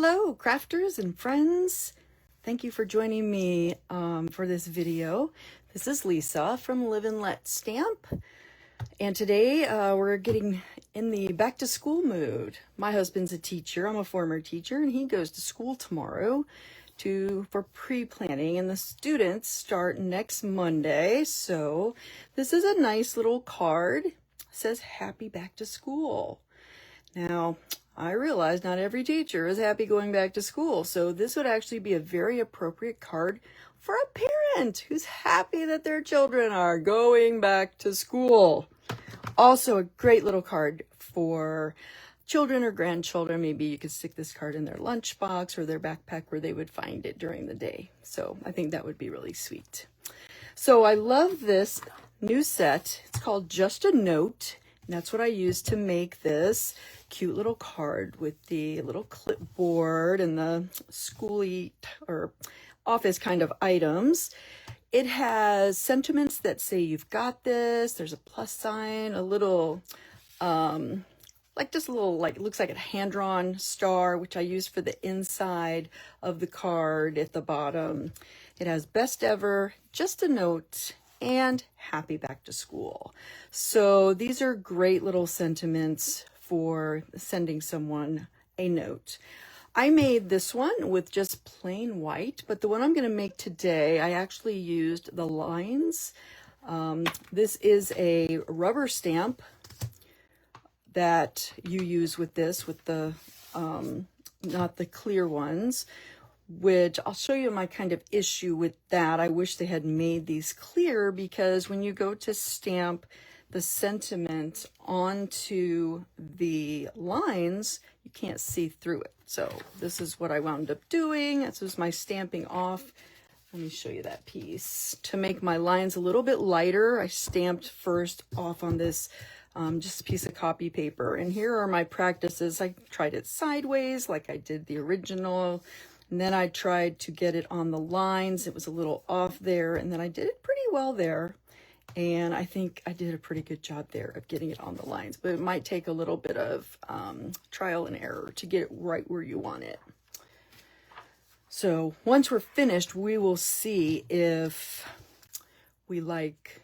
Hello, crafters and friends. Thank you for joining me for this video. This is Lisa from Live and Let Stamp. And today we're getting in the back to school mood. My husband's a teacher. I'm a former teacher, and he goes to school tomorrow for pre-planning, and the students start next Monday. So this is a nice little card. It says happy back to school. Now, I realize not every teacher is happy going back to school, so this would actually be a very appropriate card for a parent who's happy that their children are going back to school. Also, a great little card for children or grandchildren. Maybe you could stick this card in their lunchbox or their backpack where they would find it during the day. So I think that would be really sweet. So I love this new set. It's called Just a Note. And that's what I used to make this cute little card with the little clipboard and the schooly or office kind of items. It has sentiments that say you've got this. There's a plus sign, a little, like looks like a hand-drawn star, which I used for the inside of the card at the bottom. It has best ever, just a note, and happy back to school. So these are great little sentiments for sending someone a note. I made this one with just plain white, but the one I'm going to make today, I actually used the lines. This is a rubber stamp that you use with this, with the, not the clear ones, which I'll show you my kind of issue with that. I wish they had made these clear, because when you go to stamp the sentiment onto the lines, you can't see through it. So this is what I wound up doing. This was my stamping off. Let me show you that piece. To make my lines a little bit lighter, I stamped first off on this just a piece of copy paper. And here are my practices. I tried it sideways like I did the original. And then I tried to get it on the lines. It was a little off there. And then I did it pretty well there. And I think I did a pretty good job there of getting it on the lines. But it might take a little bit of trial and error to get it right where you want it. So once we're finished, we will see if we like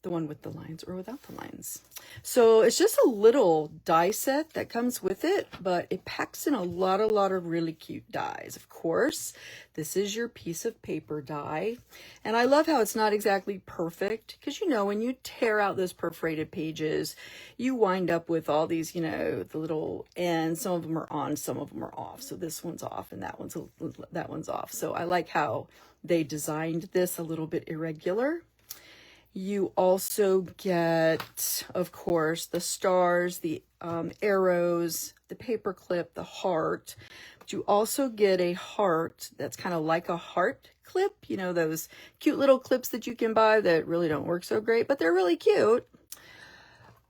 the one with the lines or without the lines. So it's just a little die set that comes with it, but it packs in a lot of really cute dies. Of course, this is your piece of paper die. And I love how it's not exactly perfect, because you know, when you tear out those perforated pages, you wind up with all these, you know, the little ends. Some of them are on, some of them are off. So this one's off and that one's off. So I like how they designed this a little bit irregular. You also get, of course, the stars, the arrows, the paper clip, the heart. But you also get a heart that's kind of like a heart clip. You know, those cute little clips that you can buy that really don't work so great, but they're really cute.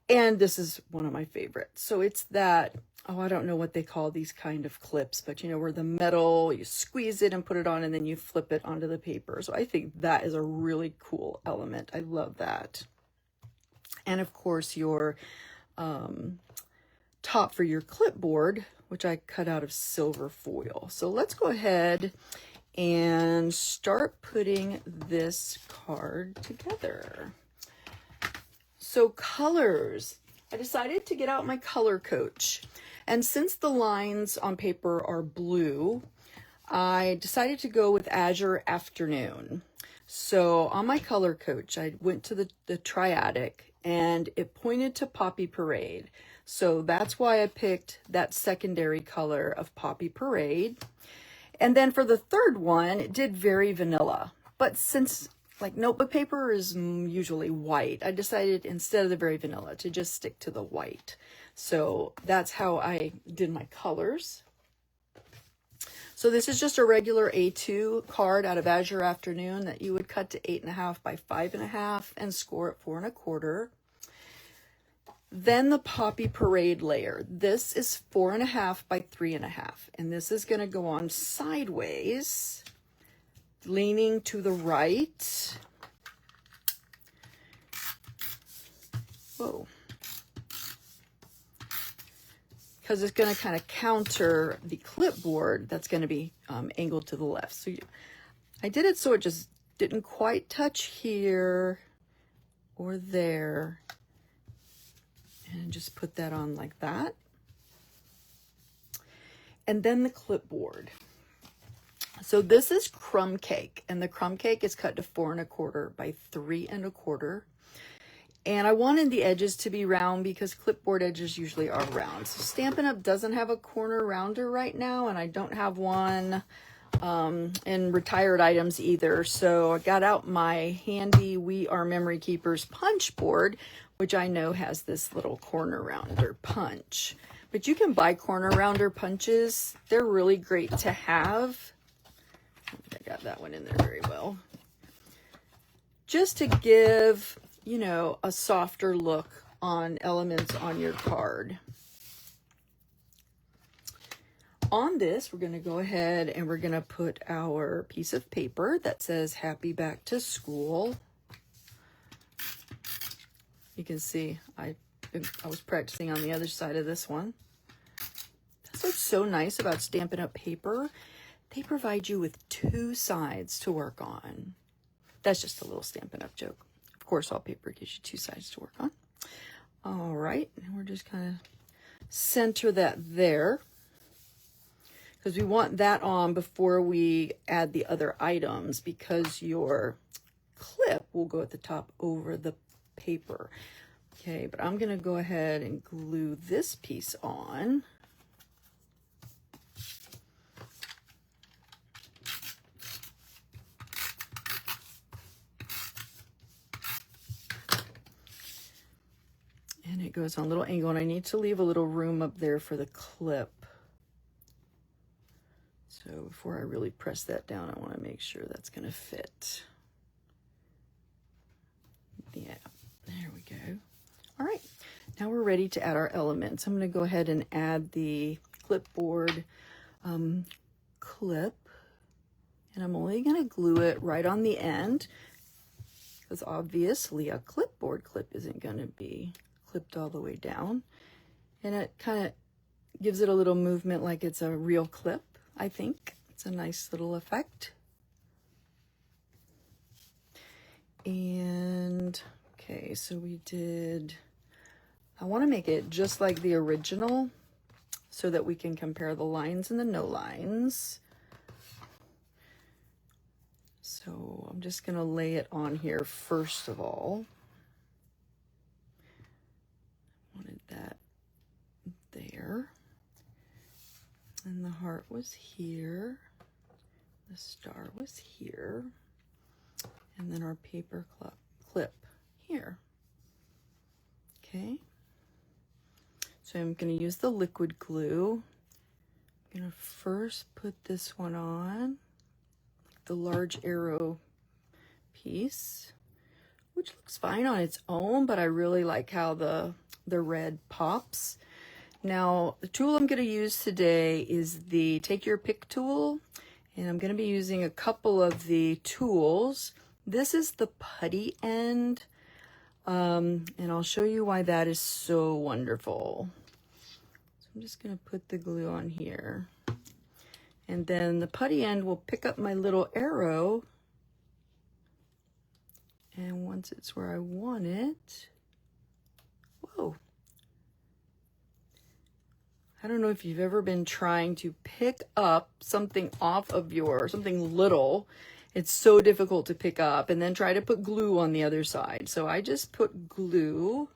And this is one of my favorites. So it's that, oh, I don't know what they call these kind of clips, but you know, where the metal, you squeeze it and put it on, and then you flip it onto the paper. So I think that is a really cool element. I love that. And of course, your top for your clipboard, which I cut out of silver foil. So let's go ahead and start putting this card together. So colors. I decided to get out my color coach. And since the lines on paper are blue, I decided to go with Azure Afternoon. So on my color coach, I went to the Triadic, and it pointed to Poppy Parade. So that's why I picked that secondary color of Poppy Parade. And then for the third one, it did Very Vanilla. But since like notebook paper is usually white, I decided instead of the Very Vanilla to just stick to the white. So that's how I did my colors. So this is just a regular A2 card out of Azure Afternoon that you would cut to 8.5 by 5.5 and score at 4 1/4. Then the Poppy Parade layer. This is 4.5 by 3.5, and this is going to go on sideways, leaning to the right. Whoa. because it's going to kind of counter the clipboard that's going to be angled to the left. So I did it so it just didn't quite touch here or there, and just put that on like that. And then the clipboard. So this is crumb cake, and the crumb cake is cut to 4 1/4 by 3 1/4. And I wanted the edges to be round because clipboard edges usually are round. So Stampin' Up! Doesn't have a corner rounder right now, and I don't have one in retired items either. So I got out my handy We Are Memory Keepers punch board, which I know has this little corner rounder punch. But you can buy corner rounder punches. They're really great to have. I got that one in there very well. Just to give, you know, a softer look on elements on your card. On this, we're going to go ahead and we're going to put our piece of paper that says Happy Back to School. You can see I was practicing on the other side of this one. That's what's so nice about Stampin' Up! Paper. They provide you with 2 sides to work on. That's just a little Stampin' Up! Joke. Of course, all paper gives you 2 sides to work on. All right, and we're just kind of center that there, because we want that on before we add the other items, because your clip will go at the top over the paper. Okay, but I'm going to go ahead and glue this piece on. And it goes on a little angle, and I need to leave a little room up there for the clip. So before I really press that down, I want to make sure that's going to fit. Yeah, there we go. All right, now we're ready to add our elements. I'm going to go ahead and add the clipboard clip, and I'm only going to glue it right on the end, because obviously a clipboard clip isn't going to be clipped all the way down, and it kind of gives it a little movement like it's a real clip. I think it's a nice little effect. And okay, so we did, I want to make it just like the original so that we can compare the lines and the no lines. So I'm just going to lay it on here first of all. Wanted that there. And the heart was here. The star was here. And then our paper clip here. Okay. So I'm going to use the liquid glue. I'm going to first put this one on, the large arrow piece, which looks fine on its own, but I really like how the red pops. Now, the tool I'm going to use today is the Take Your Pick tool, and I'm going to be using a couple of the tools. This is the putty end, and I'll show you why that is so wonderful. So I'm just going to put the glue on here, and then the putty end will pick up my little arrow, and once it's where I want it, whoa. I don't know if you've ever been trying to pick up something off of something little. It's so difficult to pick up, and then try to put glue on the other side. So I just put glue,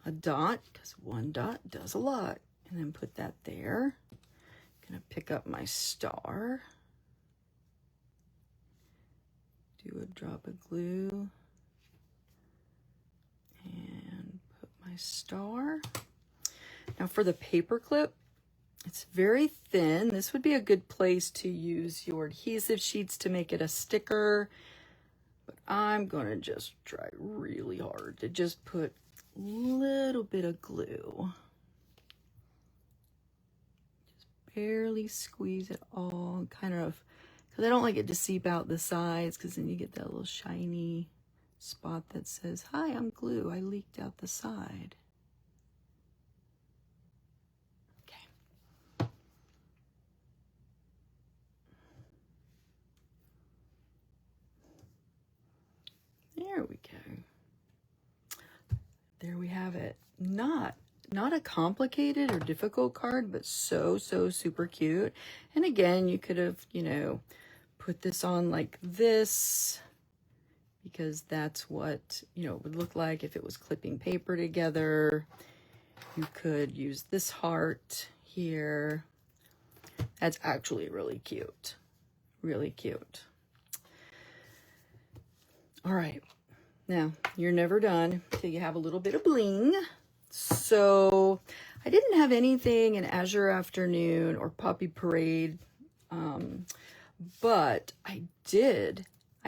a dot, because one dot does a lot, and then put that there. I'm gonna pick up my star, do a drop of glue, and put my star. Now for the paper clip, it's very thin. This would be a good place to use your adhesive sheets to make it a sticker, but I'm gonna just try really hard to just put a little bit of glue. Just barely squeeze it all, kind of, because I don't like it to seep out the sides, because then you get that little shiny spot that says, "Hi, I'm glue. I leaked out the side." there we have it. Not a complicated or difficult card, but so super cute. And again, you could have, you know, put this on like this, because that's what, you know, it would look like if it was clipping paper together. You could use this heart here. That's actually really cute. Really cute. All right. Now, you're never done till you have a little bit of bling. So, I didn't have anything in Azure Afternoon or Poppy Parade, but I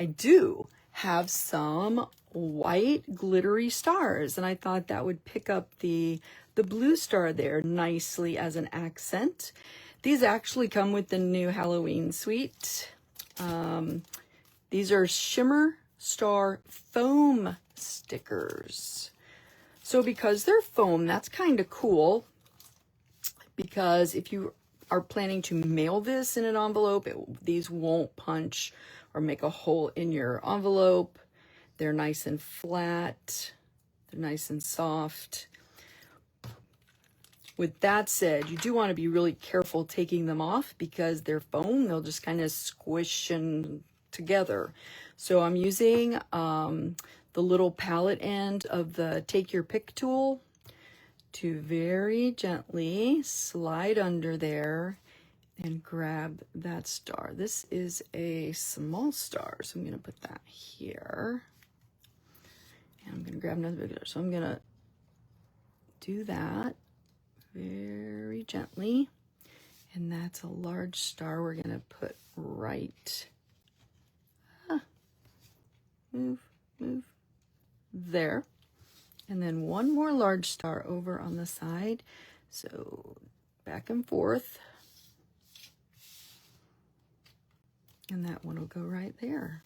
do have some white glittery stars, and I thought that would pick up the blue star there nicely as an accent. These actually come with the new Halloween suite. These are Shimmer Star foam stickers. So because they're foam, that's kind of cool, because if you are planning to mail this in an envelope, these won't punch or make a hole in your envelope. They're nice and flat. They're nice and soft. With that said, you do want to be really careful taking them off, because they're foam. They'll just kind of squish and together. So I'm using the little palette end of the Take Your Pick tool to very gently slide under there and grab that star. This is a small star, so I'm going to put that here. And I'm going to grab another bigger. So I'm going to do that very gently. And that's a large star we're going to put right. Move. There. And then one more large star over on the side. So back and forth. And that one will go right there.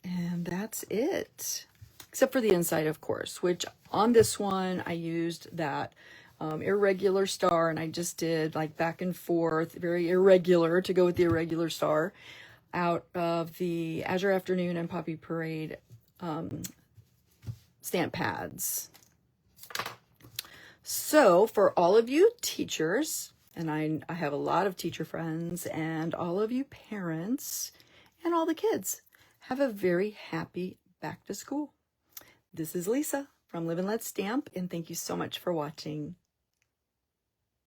And that's it. Except for the inside, of course, which on this one, I used that irregular star, and I just did like back and forth, very irregular to go with the irregular star, out of the Azure Afternoon and Poppy Parade stamp pads. So for all of you teachers, and I have a lot of teacher friends, and all of you parents, and all the kids, have a very happy back to school. This is Lisa from Live and Let Stamp, and thank you so much for watching.